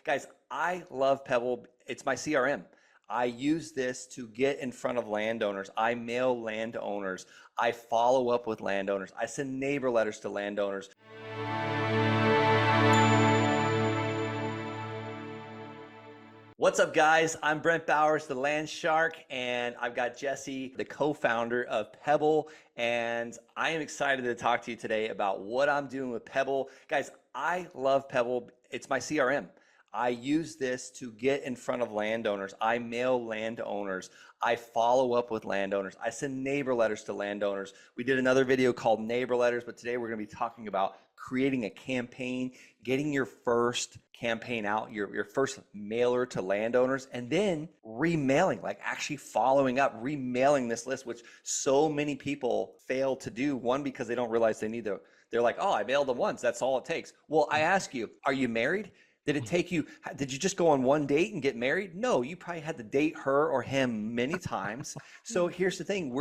Guys, I love Pebble. It's my CRM. I use this to get in front of landowners. I mail landowners. I follow up with landowners. I send neighbor letters to landowners. What's up, guys? I'm Brent Bowers, the Land Shark, and I've got Jesse, the co-founder of Pebble, and I am excited to talk to you today about what I'm doing with Pebble. Guys, I love Pebble. It's my CRM. I use this to get in front of landowners. I mail landowners. I follow up with landowners. I send neighbor letters to landowners. We did another video called Neighbor Letters, but today we're going to be talking about creating a campaign, getting your first campaign out, your first mailer to landowners, and then remailing, like actually following up, remailing this list, which so many people fail to do. One, because they don't realize they need to, they're like, oh, I mailed them once, that's all it takes. Well, I ask you, are you married? Did it take you, did you just go on one date and get married? No, you probably had to date her or him many times. So here's the thing,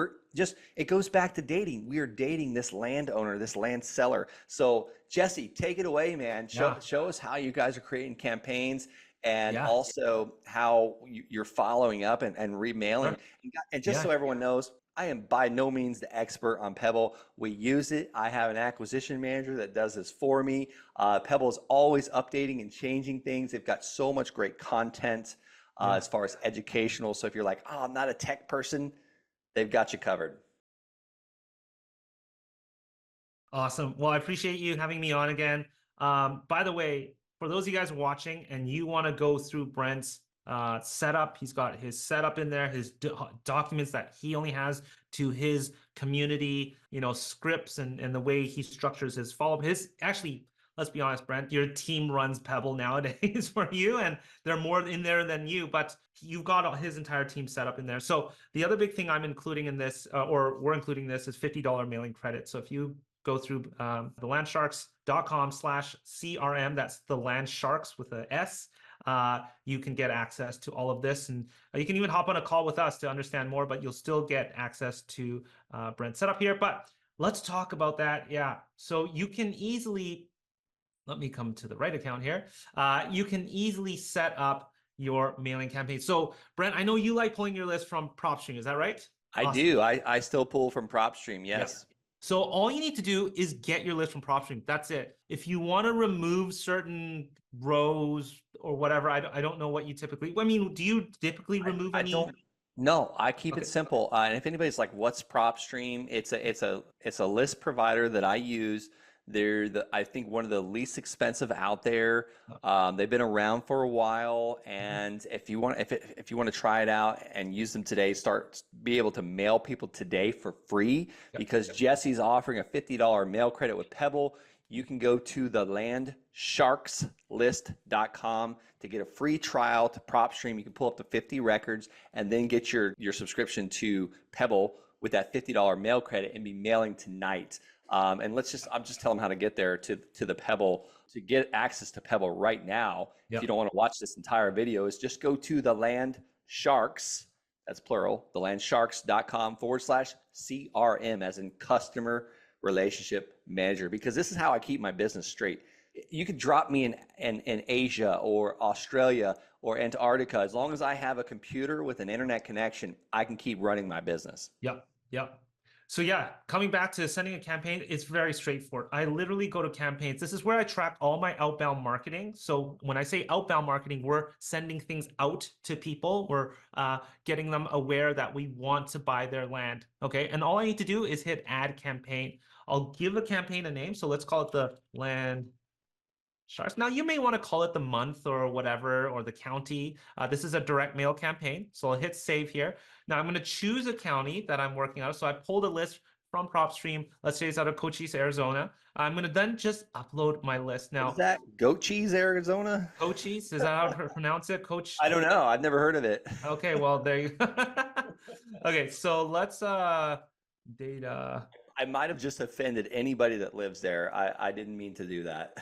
it goes back to dating. We are dating this landowner, this land seller. So Jesse, take it away, man. Show us how you guys are creating campaigns and also how you're following up and remailing. And just so everyone knows, I am by no means the expert on Pebble. We use it. I have an acquisition manager that does this for me. Pebble is always updating and changing things. They've got so much great content as far as educational. So if you're like, oh, I'm not a tech person, they've got you covered. Awesome. Well, I appreciate you having me on again. By the way, for those of you guys watching and you want to go through Brent's setup, he's got his setup in there, his documents that he only has to his community, scripts and the way he structures his follow-up. Actually, let's be honest, Brent, your team runs Pebble nowadays for you, and they're more in there than you, but you've got his entire team set up in there. So the other big thing I'm including in this, or we're including this, is $50 mailing credit. So if you go through thelandsharks.com/CRM, that's the Land Sharks with a S, you can get access to all of this, and you can even hop on a call with us to understand more, but you'll still get access to Brent's setup here. But let's talk about that. So you can easily, let me come to the right account here. You can easily set up your mailing campaign. So Brent, I know you like pulling your list from PropStream, is that right? I do. I still pull from PropStream, yes. So all you need to do is get your list from PropStream. That's it. If you want to remove certain rows or whatever, I don't know what you typically, do you typically remove any? No, I keep it simple. And if anybody's like, what's PropStream? It's a list provider that I use. They're I think one of the least expensive out there. They've been around for a while, and if you want to try it out and use them today, be able to mail people today for free, because Jesse's offering a $50 mail credit with Pebble. You can go to the landsharkslist.com to get a free trial to PropStream. You can pull up to 50 records and then get your subscription to Pebble with that $50 mail credit and be mailing tonight. And I'm just telling them how to get there to the Pebble, to get access to Pebble right now. If you don't want to watch this entire video, is just go to the Land Sharks, that's plural, thelandsharks.com/CRM, as in customer relationship manager, because this is how I keep my business straight. You could drop me in Asia or Australia or Antarctica. As long as I have a computer with an internet connection, I can keep running my business. Yep. So coming back to sending a campaign, it's very straightforward. I literally go to campaigns. This is where I track all my outbound marketing. So when I say outbound marketing, we're sending things out to people. We're getting them aware that we want to buy their land. Okay. And all I need to do is hit add campaign. I'll give a campaign a name. So let's call it the Land Sharks. Now you may want to call it the month or whatever, or the county. This is a direct mail campaign. So I'll hit save here. Now I'm going to choose a county that I'm working out of. So I pulled a list from PropStream. Let's say it's out of Cochise, Arizona. I'm going to then just upload my list. Now, is that Goat Cheese, Arizona? Cochise, is that how to pronounce it? Coach? I don't know. I've never heard of it. Okay, well, there you go. Okay, so let's data. I might have just offended anybody that lives there. I didn't mean to do that.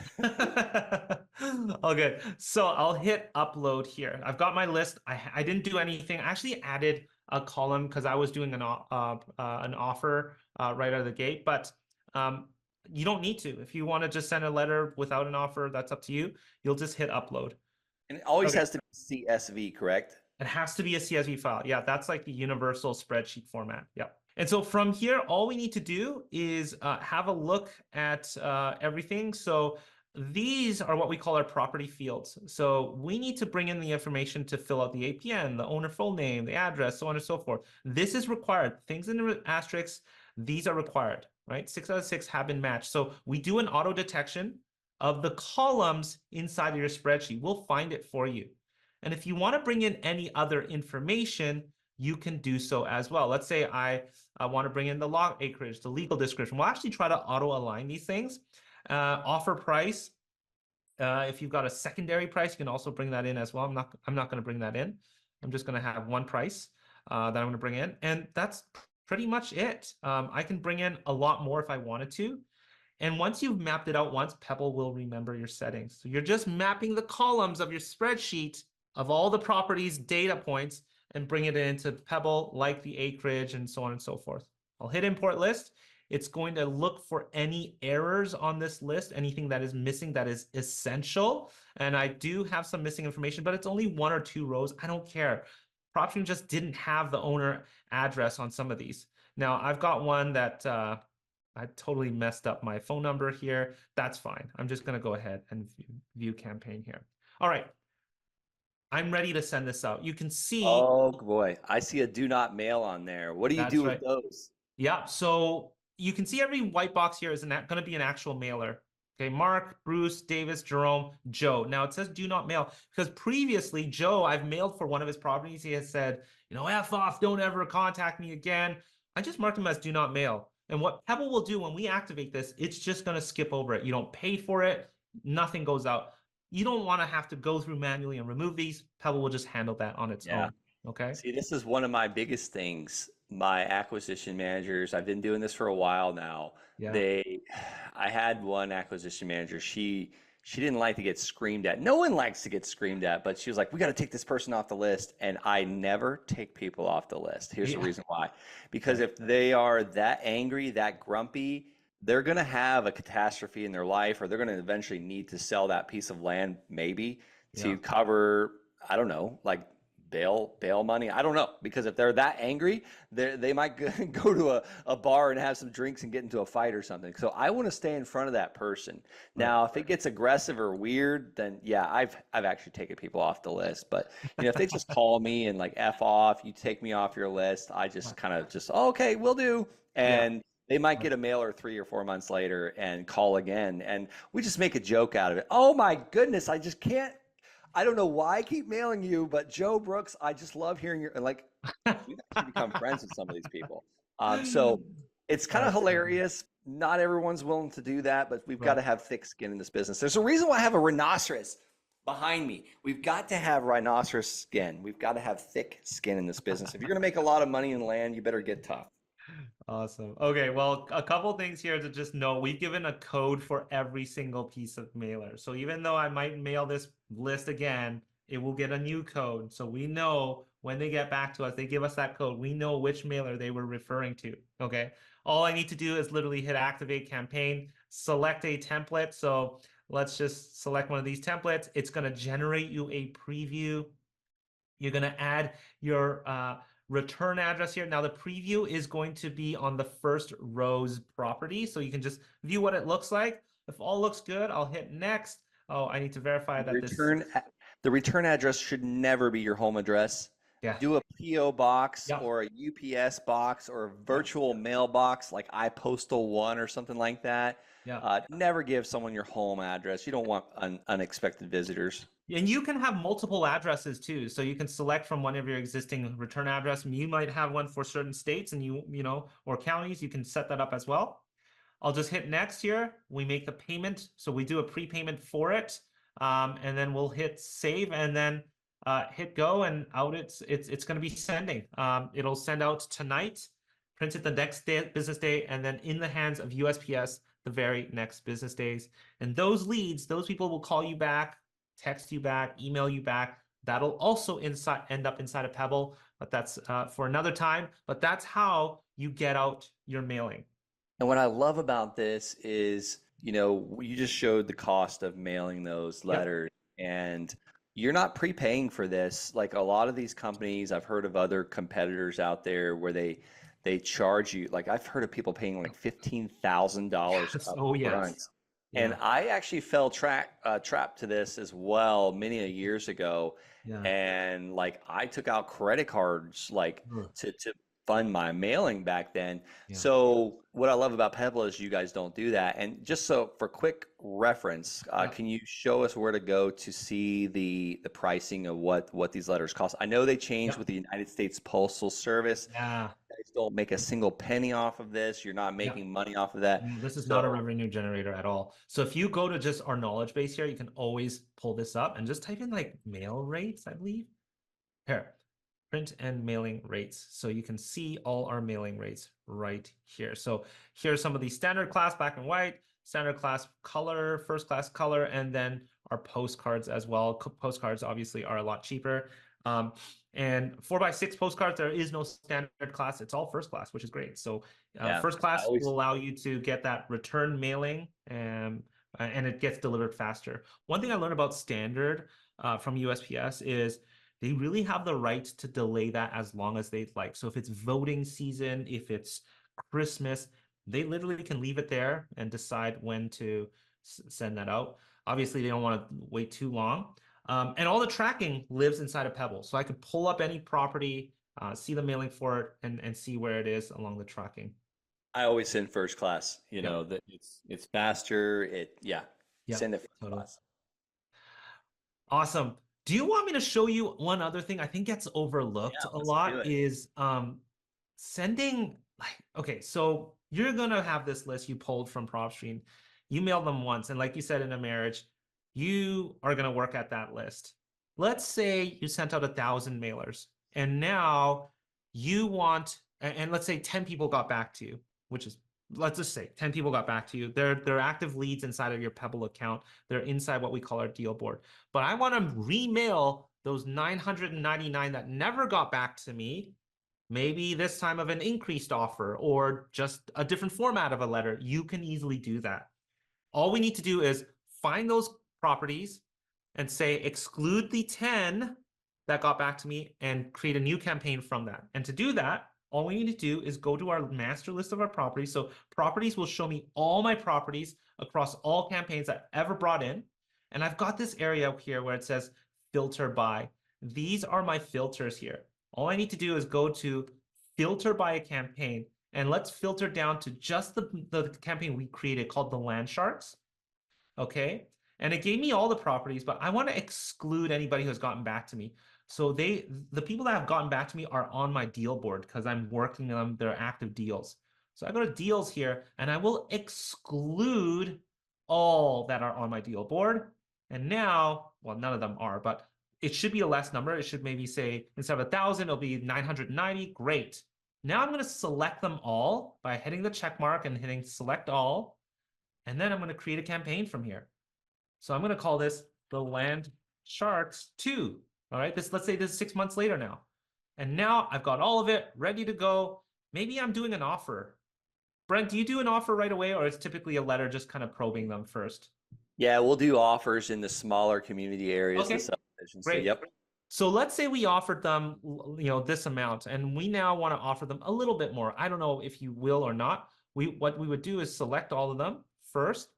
Okay, so I'll hit upload here. I've got my list. I didn't do anything. I actually added a column because I was doing an offer right out of the gate, but you don't need to. If you want to just send a letter without an offer, that's up to you. You'll just hit upload. And it always Okay. has to be CSV, correct? It has to be a CSV file. Yeah, that's like the universal spreadsheet format. Yeah. And so from here, all we need to do is have a look at everything. So these are what we call our property fields. So we need to bring in the information to fill out the APN, the owner full name, the address, so on and so forth. This is required. Things in the asterisks, these are required, right? 6 out of 6 have been matched. So we do an auto detection of the columns inside of your spreadsheet. We'll find it for you. And if you want to bring in any other information, you can do so as well. Let's say I want to bring in the lot acreage, the legal description. We'll actually try to auto align these things. Offer price. If you've got a secondary price, you can also bring that in as well. I'm not going to bring that in. I'm just going to have one price that I'm going to bring in, and that's pretty much it. I can bring in a lot more if I wanted to. And once you've mapped it out once, Pebble will remember your settings. So you're just mapping the columns of your spreadsheet of all the properties, data points, and bring it into Pebble, like the acreage and so on and so forth. I'll hit import list. It's going to look for any errors on this list, anything that is missing that is essential. And I do have some missing information, but it's only 1 or 2 rows. I don't care. PropStream just didn't have the owner address on some of these. Now, I've got one that I totally messed up my phone number here. That's fine. I'm just going to go ahead and view campaign here. All right. I'm ready to send this out. You can see Oh boy, I see a do not mail on there. What do you that's do with right. those? Yeah. So you can see every white box here is going to be an actual mailer. Okay. Mark, Bruce, Davis, Jerome, Joe. Now it says do not mail because previously Joe, I've mailed for one of his properties. He has said, F off, don't ever contact me again. I just marked him as do not mail. And what Pebble will do when we activate this, it's just going to skip over it. You don't pay for it. Nothing goes out. You don't want to have to go through manually and remove these. Pebble will just handle that on its Yeah. own. Okay. See, this is one of my biggest things. My acquisition managers, I've been doing this for a while now. Yeah. They, I had one acquisition manager. She didn't like to get screamed at. No one likes to get screamed at, but she was like, "We got to take this person off the list." And I never take people off the list. Here's the Yeah. reason why. Because Right. if they are that angry, that grumpy, they're going to have a catastrophe in their life, or they're going to eventually need to sell that piece of land, maybe Yeah. to cover, I don't know, like bail money. I don't know, because if they're that angry, they might go to a bar and have some drinks and get into a fight or something. So I want to stay in front of that person. Right. Now, if it gets aggressive or weird, then yeah, I've actually taken people off the list. But if they just call me and like F off, you take me off your list, I just kind of just, "Oh, okay, we'll do." Yeah. And they might get a mailer 3 or 4 months later and call again, and we just make a joke out of it. "Oh my goodness, I just can't. I don't know why I keep mailing you, but Joe Brooks, I just love hearing your," and like we've actually become friends with some of these people. So it's kind of That's funny. hilarious. Not everyone's willing to do that, but we've got Right. to have thick skin in this business. There's a reason why I have a rhinoceros behind me. We've got to have rhinoceros skin. We've got to have thick skin in this business. If you're going to make a lot of money in land, you better get tough. Awesome. Okay, well, a couple things here to just know. We've given a code for every single piece of mailer. So even though I might mail this list again, it will get a new code. So we know when they get back to us, they give us that code. We know which mailer they were referring to. Okay. All I need to do is literally hit activate campaign, select a template. So let's just select one of these templates. It's going to generate you a preview. You're going to add your return address here. Now the preview is going to be on the first row's property. So you can just view what it looks like. If all looks good, I'll hit next. Oh, I need to verify The that this, the return address should never be your home address. yeah, Do a PO box yeah, or a UPS box or a yeah, virtual mailbox like iPostal One or something like that. yeah. Never give someone your home address. You don't want unexpected visitors. And you can have multiple addresses too. So you can select from one of your existing return address. You might have one for certain states and or counties. You can set that up as well. I'll just hit next here. We make the payment. So we do a prepayment for it. And then we'll hit save and then hit go and out it's going to be sending. It'll send out tonight, print it the next day, business day, and then in the hands of USPS the very next business days. And those leads, those people will call you back, text you back, email you back. That'll also end up inside of Pebble, but that's for another time. But that's how you get out your mailing. And what I love about this is, you just showed the cost of mailing those Yep. letters. And you're not prepaying for this. Like a lot of these companies, I've heard of other competitors out there where they charge you. Like I've heard of people paying like $15,000 Yes. up Oh, front. yes. And Yeah. I actually fell trapped to this as well many a years ago. Yeah. And like I took out credit cards like Ugh. to fund my mailing back then. Yeah. So what I love about Pebble is you guys don't do that. And just so for quick reference, Yeah. can you show us where to go to see the pricing of what these letters cost? I know they changed Yeah. with the United States Postal Service. Yeah. You guys don't make a single penny off of this. You're not Yeah. making money off of that. No, this is not a So revenue generator at all. So if you go to just our knowledge base here, you can always pull this up and just type in like mail rates, I believe. Here, print and mailing rates. So you can see all our mailing rates right here. So here's some of the standard class black and white, standard class color, first class color, and then our postcards as well. Postcards obviously are a lot cheaper. And 4x6 postcards, there is no standard class. It's all first class, which is great. So yeah, first I class will always allow you to get that return mailing and it gets delivered faster. One thing I learned about standard from USPS is they really have the right to delay that as long as they'd like. So if it's voting season, if it's Christmas, they literally can leave it there and decide when to send that out. Obviously, they don't want to wait too long. And all the tracking lives inside of Pebble. So I could pull up any property, see the mailing for it, and see where it is along the tracking. I always send first class. You Yep. know that it's faster. Yep. Send it first Totally. class. Awesome. Do you want me to show you one other thing I think gets overlooked Yeah, a let's do lot it. is sending like okay, so you're gonna have this list you pulled from PropStream. You mailed them once, and like you said in a marriage, you are gonna work at that list. Let's say you sent out 1,000 mailers, and now you want, and let's say 10 people got back to you, which is let's just say 10 people got back to you. They're active leads inside of your Pebble account. They're inside what we call our deal board. But I want to remail those 999 that never got back to me, maybe this time of an increased offer or just a different format of a letter. You can easily do that. All we need to do is find those properties and say exclude the 10 that got back to me and create a new campaign from that. And to do that, all we need to do is go to our master list of our properties. So properties will show me all my properties across all campaigns that ever brought in. And I've got this area here where it says filter by. These are my filters here. All I need to do is go to filter by a campaign, and let's filter down to just the campaign we created called the Land Sharks. Okay. And it gave me all the properties, but I want to exclude anybody who has gotten back to me. So the people that have gotten back to me are on my deal board because I'm working on their active deals. So I go to deals here and I will exclude all that are on my deal board. And now, well, none of them are, but it should be a less number. It should maybe say instead of 1,000, it'll be 990. Great. Now I'm going to select them all by hitting the check mark and hitting select all. And then I'm going to create a campaign from here. So I'm going to call this the Land Sharks 2. All right, let's say this is 6 months later now. And now I've got all of it ready to go. Maybe I'm doing an offer. Brent, do you do an offer right away, or it's typically a letter just kind of probing them first? Yeah, we'll do offers in the smaller community areas, the Okay, subdivisions. So, great. yep. So let's say we offered them, this amount, and we now want to offer them a little bit more. I don't know if you will or not. What we would do is select all of them first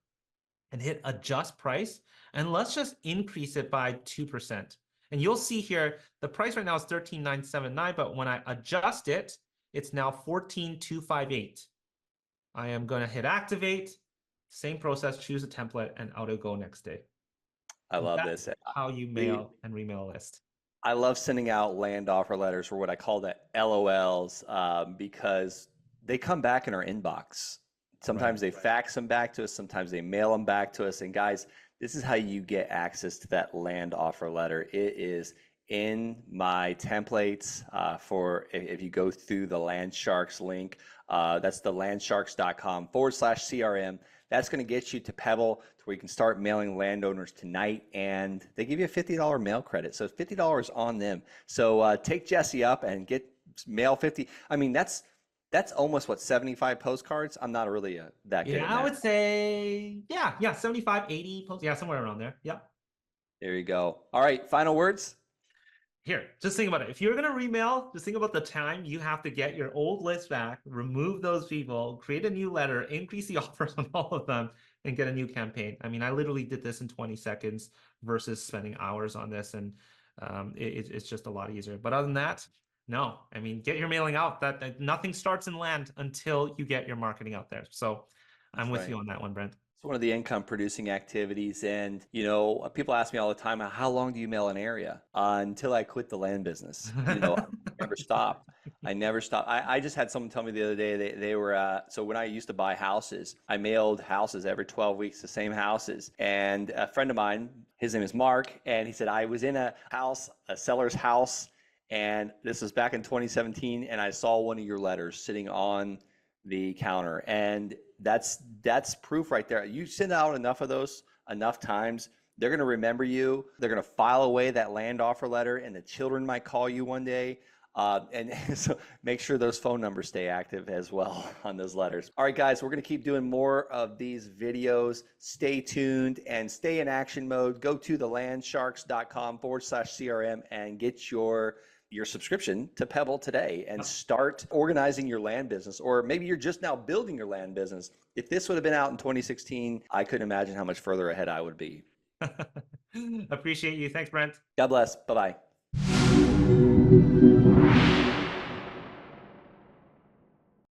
and hit adjust price. And let's just increase it by 2%. And you'll see here, the price right now is 13,979, but when I adjust it, it's now 14,258. I am going to hit activate, same process, choose a template, and out it'll go next day. I love That's this. how you mail and remail a list. I love sending out land offer letters, or what I call the LOLs, because they come back in our inbox. Sometimes they fax them back to us, sometimes they mail them back to us. And guys, this is how you get access to that land offer letter. It is in my templates for if you go through the Land Sharks link. That's the landsharks.com/CRM. That's going to get you to Pebble to where you can start mailing landowners tonight, and they give you a $50 mail credit. So $50 on them. So take Jesse up and get mail 50. I mean, that's almost what, 75 postcards. I'm not really that good at I math. would say, yeah, 75, 80 posts. Yeah, somewhere around there. Yep. There you go. All right, final words. Here, just think about it. If you're going to remail, just think about the time you have to get your old list back, remove those people, create a new letter, increase the offers on all of them, and get a new campaign. I mean, I literally did this in 20 seconds versus spending hours on this, and it's just a lot easier. But other than that, no. I mean, get your mailing out. That nothing starts and land until you get your marketing out there. So I'm That's with right. you on that one, Brent. It's one of the income producing activities. And, people ask me all the time, how long do you mail an area? Until I quit the land business. I never stopped. I never stopped. I just had someone tell me the other day, they were, so when I used to buy houses, I mailed houses every 12 weeks, the same houses. And a friend of mine, his name is Mark, and he said, I was in a house, a seller's house, and this was back in 2017, and I saw one of your letters sitting on the counter. And that's proof right there. You send out enough of those enough times, they're going to remember you. They're going to file away that land offer letter, and the children might call you one day. And so make sure those phone numbers stay active as well on those letters. All right, guys, we're going to keep doing more of these videos. Stay tuned and stay in action mode. Go to thelandsharks.com/CRM and get your subscription to Pebble today and start organizing your land business. Or maybe you're just now building your land business. If this would have been out in 2016, I couldn't imagine how much further ahead I would be. Appreciate you. Thanks, Brent. God bless. Bye-bye.